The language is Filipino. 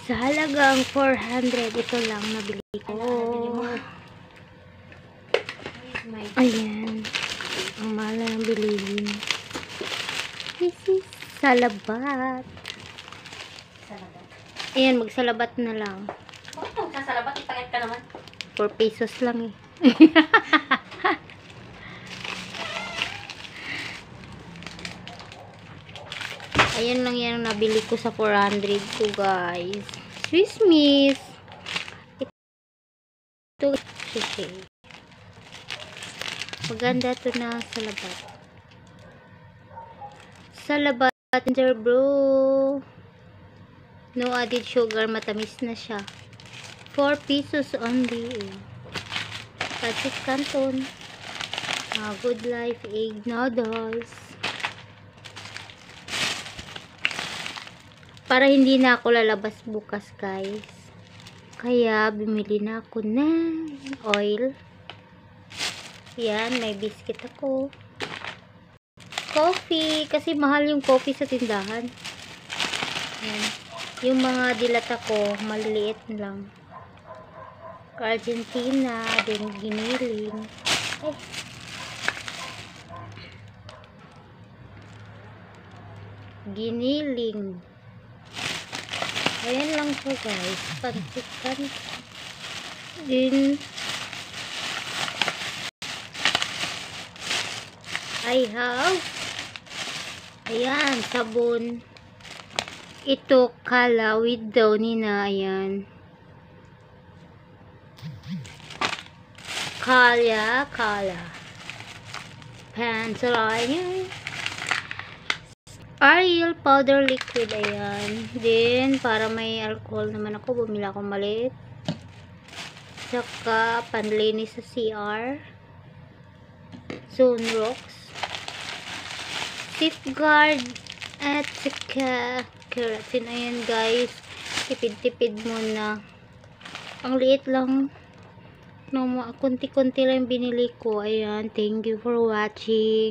Sa halagang 400, ito lang nabili ko. Ayan. Ang mahal na ng bilihin. This is salabat. Ayan, magsalabat na lang. Bakit kung sasalabat, ipangit ka naman? 4 pesos lang eh. Ayan lang yan ang nabili ko sa 400 ko, guys. Swiss Miss. Ito. Maganda to na salabat. Salabat, bro. No added sugar. Matamis na siya. 4 pesos only. Pancit Canton. Good Life egg noodles. Para hindi na ako lalabas bukas, guys. Kaya bumili na ako ng oil. Yan, may biscuit ako. Coffee, kasi mahal yung coffee sa tindahan. Yan. Yung mga dilata ko, maliliit lang. Argentina, din giniling. Giniling. Ayan lang po, guys. Pansikan. Din I have ayan, sabon. Ito kala with daw nina. Ayan. Kala pencil. Ayan. Ariel powder liquid. Ayan. Then para may alcohol naman ako, bumili ako maliit. Saka panlinis sa CR. Sunrocks. Safeguard at saka keratin. Ayan, guys, tipid-tipid muna. Ang liit lang, no, kunti-kunti lang binili ko. Ayan, thank you for watching.